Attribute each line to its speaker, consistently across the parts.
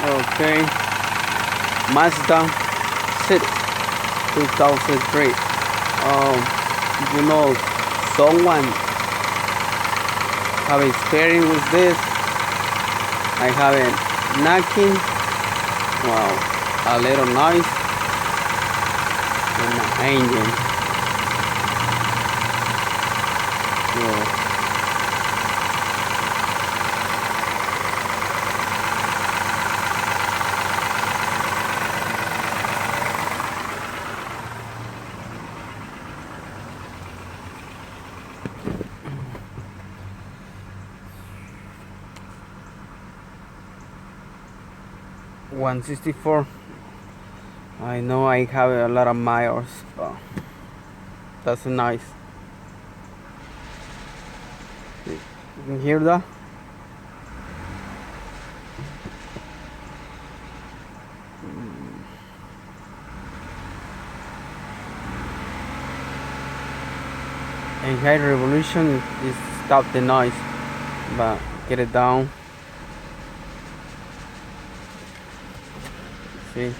Speaker 1: Okay, Mazda 6 2003. You know, someone have experience with this. I have it knocking. Wow, a little noise in the engine. So, 164. I know I have a lot of miles, but that's nice. You can hear that? And high revolution is stop the noise, but get it down. See?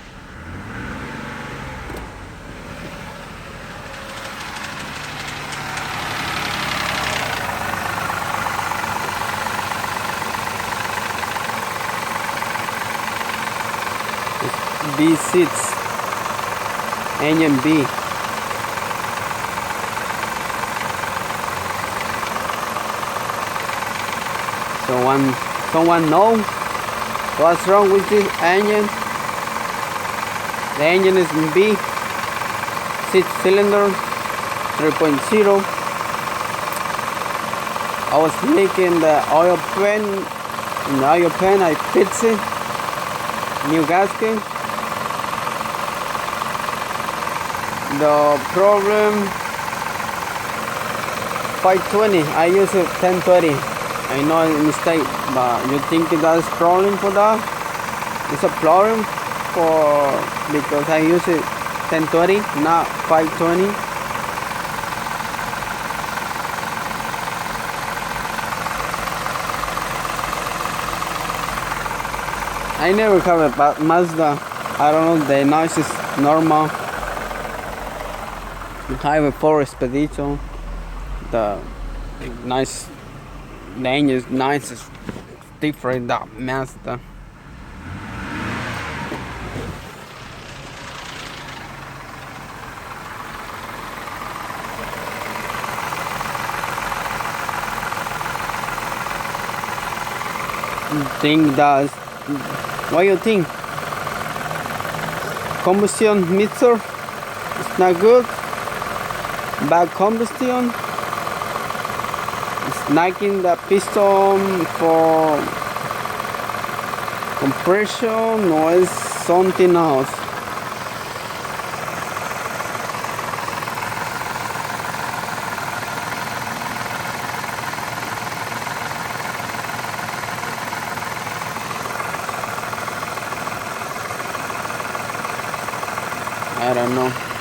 Speaker 1: B6 engine B. Someone know what's wrong with this engine? The engine is B, 6-cylinder, 3.0. I was leaking the oil pan. In the oil pan, I fix it. New gasket. The problem 520. I use it 1020. I know it's a mistake, but you think that's problem for that? It's a problem for because I use it 1020, not 520. I never have a Mazda. I don't know, the noise is normal. I have a Ford Expedition. The nice, the engine is nice, it's different than Mazda. Think that, what do you think? Combustion mixer, it's not good. Bad combustion. It's knocking the piston for compression, or is something else? I don't know.